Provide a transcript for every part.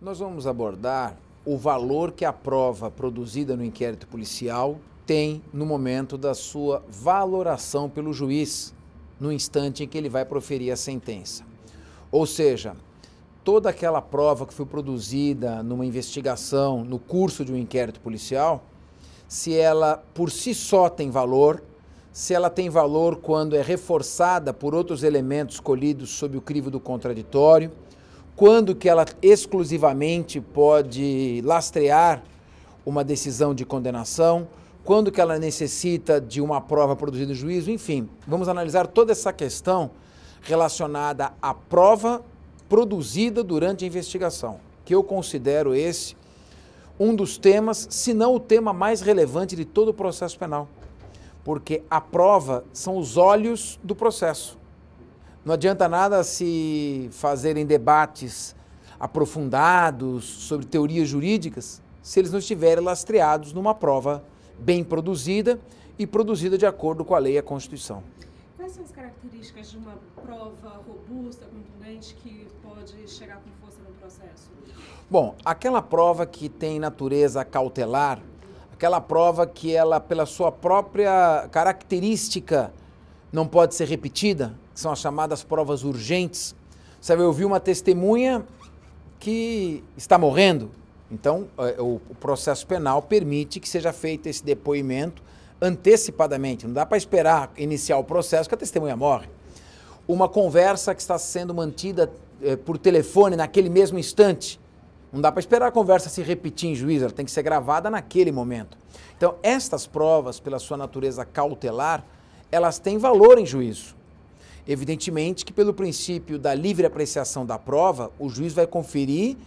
Nós vamos abordar o valor que a prova produzida no inquérito policial tem no momento da sua valoração pelo juiz, no instante em que ele vai proferir a sentença. Ou seja, toda aquela prova que foi produzida numa investigação, no curso de um inquérito policial, se ela por si só tem valor, se ela tem valor quando é reforçada por outros elementos colhidos sob o crivo do contraditório, quando que ela exclusivamente pode lastrear uma decisão de condenação, quando que ela necessita de uma prova produzida no juízo, enfim, vamos analisar toda essa questão relacionada à prova produzida durante a investigação, que eu considero esse um dos temas, se não o tema mais relevante de todo o processo penal, porque a prova são os olhos do processo. Não adianta nada se fazerem debates aprofundados sobre teorias jurídicas se eles não estiverem lastreados numa prova bem produzida e produzida de acordo com a lei e a Constituição. Quais são as características de uma prova robusta, contundente, que pode chegar com força no processo? Bom, aquela prova que tem natureza cautelar, aquela prova que ela, pela sua própria característica, não pode ser repetida, que são as chamadas provas urgentes. Você vai ouvir uma testemunha que está morrendo, então o processo penal permite que seja feito esse depoimento antecipadamente, não dá para esperar iniciar o processo que a testemunha morre. Uma conversa que está sendo mantida por telefone naquele mesmo instante, não dá para esperar a conversa se repetir em juízo, ela tem que ser gravada naquele momento. Então, estas provas, pela sua natureza cautelar, elas têm valor em juízo. Evidentemente que pelo princípio da livre apreciação da prova, o juiz vai conferir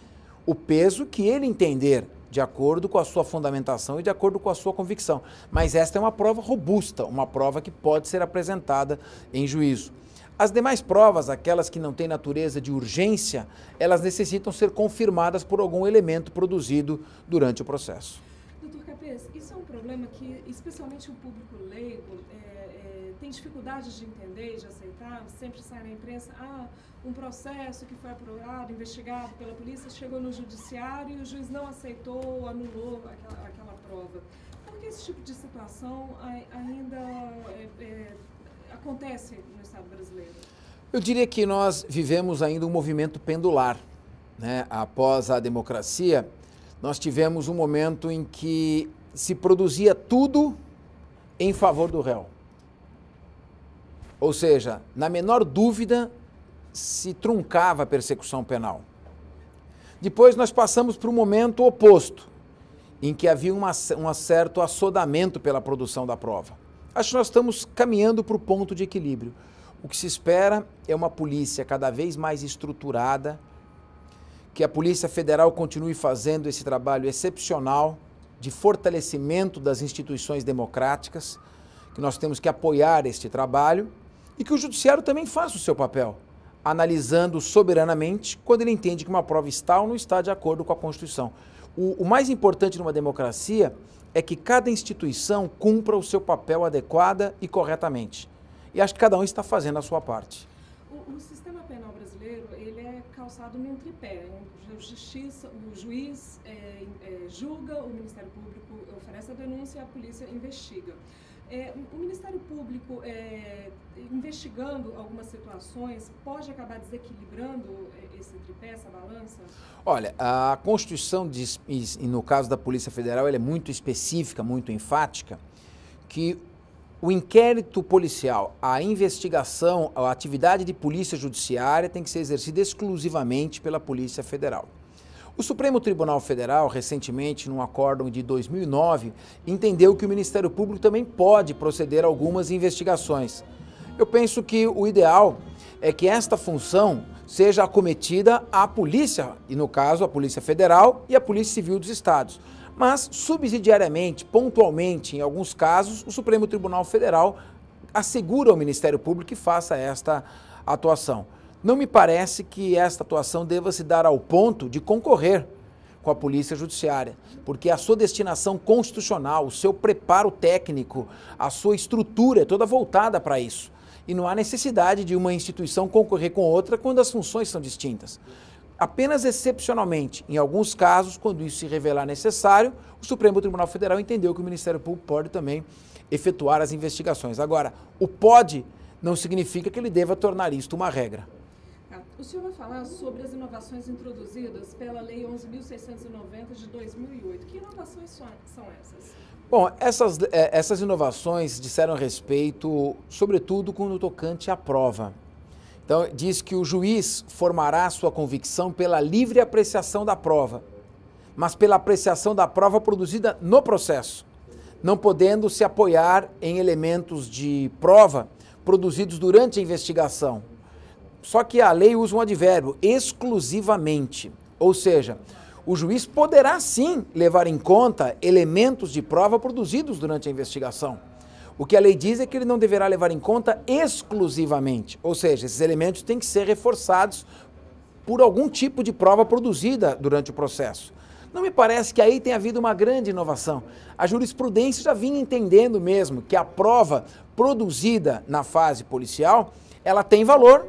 o peso que ele entender, de acordo com a sua fundamentação e de acordo com a sua convicção. Mas esta é uma prova robusta, uma prova que pode ser apresentada em juízo. As demais provas, aquelas que não têm natureza de urgência, elas necessitam ser confirmadas por algum elemento produzido durante o processo. Doutor Capês, isso é um problema que, especialmente o público leigo, tem dificuldade de entender e de aceitar. Sempre sai na imprensa, um processo que foi apurado, investigado pela polícia, chegou no judiciário e o juiz não aceitou, anulou aquela prova. Por que esse tipo de situação ainda acontece no Estado brasileiro? Eu diria que nós vivemos ainda um movimento pendular, né? Após a democracia, nós tivemos um momento em que se produzia tudo em favor do réu. Ou seja, na menor dúvida, se truncava a persecução penal. Depois nós passamos para um momento oposto, em que havia um certo assodamento pela produção da prova. Acho que nós estamos caminhando para o ponto de equilíbrio. O que se espera é uma polícia cada vez mais estruturada, que a Polícia Federal continue fazendo esse trabalho excepcional de fortalecimento das instituições democráticas, que nós temos que apoiar este trabalho, e que o Judiciário também faça o seu papel, analisando soberanamente quando ele entende que uma prova está ou não está de acordo com a Constituição. O mais importante numa democracia é que cada instituição cumpra o seu papel adequada e corretamente. E acho que cada um está fazendo a sua parte. O sistema penal brasileiro, ele é calçado num tripé. O juiz julga, o Ministério Público oferece a denúncia e a polícia investiga. O Ministério Público, investigando algumas situações, pode acabar desequilibrando esse tripé, essa balança? Olha, a Constituição diz, e no caso da Polícia Federal, ela é muito específica, muito enfática, que o inquérito policial, a investigação, a atividade de polícia judiciária tem que ser exercida exclusivamente pela Polícia Federal. O Supremo Tribunal Federal, recentemente, num acórdão de 2009, entendeu que o Ministério Público também pode proceder a algumas investigações. Eu penso que o ideal é que esta função seja acometida à polícia, e no caso a Polícia Federal e a Polícia Civil dos Estados. Mas, subsidiariamente, pontualmente, em alguns casos, o Supremo Tribunal Federal assegura ao Ministério Público que faça esta atuação. Não me parece que esta atuação deva se dar ao ponto de concorrer com a Polícia Judiciária, porque a sua destinação constitucional, o seu preparo técnico, a sua estrutura é toda voltada para isso. E não há necessidade de uma instituição concorrer com outra quando as funções são distintas. Apenas excepcionalmente, em alguns casos, quando isso se revelar necessário, o Supremo Tribunal Federal entendeu que o Ministério Público pode também efetuar as investigações. Agora, o pode não significa que ele deva tornar isto uma regra. O senhor vai falar sobre as inovações introduzidas pela Lei 11.690 de 2008. Que inovações são essas? Bom, essas inovações disseram respeito, sobretudo, com o tocante à prova. Então, diz que o juiz formará sua convicção pela livre apreciação da prova, mas pela apreciação da prova produzida no processo, não podendo se apoiar em elementos de prova produzidos durante a investigação. Só que a lei usa um advérbio, exclusivamente, ou seja, o juiz poderá sim levar em conta elementos de prova produzidos durante a investigação. O que a lei diz é que ele não deverá levar em conta exclusivamente, ou seja, esses elementos têm que ser reforçados por algum tipo de prova produzida durante o processo. Não me parece que aí tenha havido uma grande inovação. A jurisprudência já vinha entendendo mesmo que a prova produzida na fase policial, ela tem valor,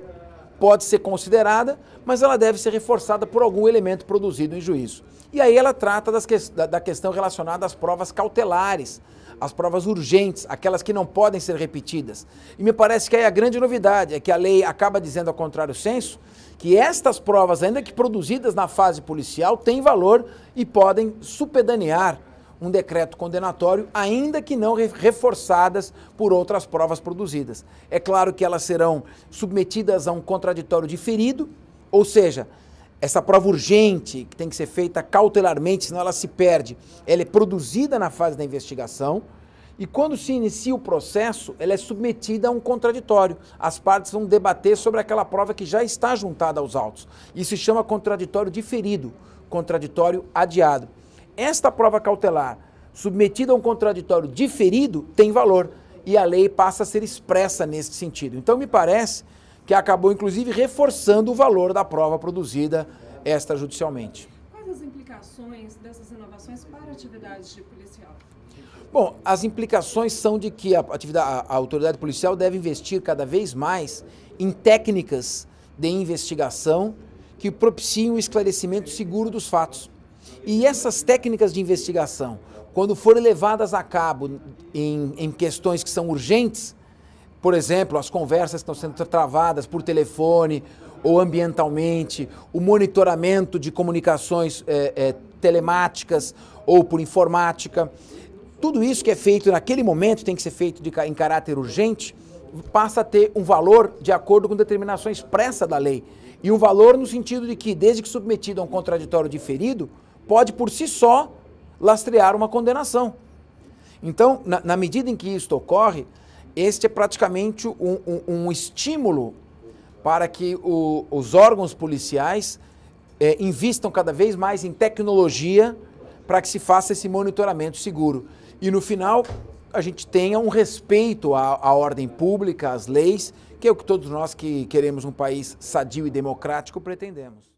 pode ser considerada, mas ela deve ser reforçada por algum elemento produzido em juízo. E aí ela trata da questão relacionada às provas cautelares, as provas urgentes, aquelas que não podem ser repetidas. E me parece que aí a grande novidade é que a lei acaba dizendo, ao contrário senso, que estas provas, ainda que produzidas na fase policial, têm valor e podem supedanear um decreto condenatório, ainda que não reforçadas por outras provas produzidas. É claro que elas serão submetidas a um contraditório diferido, ou seja, essa prova urgente, que tem que ser feita cautelarmente, senão ela se perde, ela é produzida na fase da investigação e quando se inicia o processo, ela é submetida a um contraditório. As partes vão debater sobre aquela prova que já está juntada aos autos. Isso se chama contraditório diferido, contraditório adiado. Esta prova cautelar, submetida a um contraditório diferido, tem valor e a lei passa a ser expressa nesse sentido. Então, me parece que acabou, inclusive, reforçando o valor da prova produzida extrajudicialmente. Quais as implicações dessas inovações para atividades de policial? Bom, as implicações são de que a autoridade policial deve investir cada vez mais em técnicas de investigação que propiciem o esclarecimento seguro dos fatos. E essas técnicas de investigação, quando forem levadas a cabo em questões que são urgentes, por exemplo, as conversas que estão sendo travadas por telefone ou ambientalmente, o monitoramento de comunicações telemáticas ou por informática, tudo isso que é feito naquele momento, tem que ser feito em caráter urgente, passa a ter um valor de acordo com determinação expressa da lei. E um valor no sentido de que, desde que submetido a um contraditório diferido, pode por si só lastrear uma condenação. Então, na medida em que isto ocorre, este é praticamente um estímulo para que os órgãos policiais invistam cada vez mais em tecnologia para que se faça esse monitoramento seguro. E no final, a gente tenha um respeito à ordem pública, às leis, que é o que todos nós que queremos um país sadio e democrático pretendemos.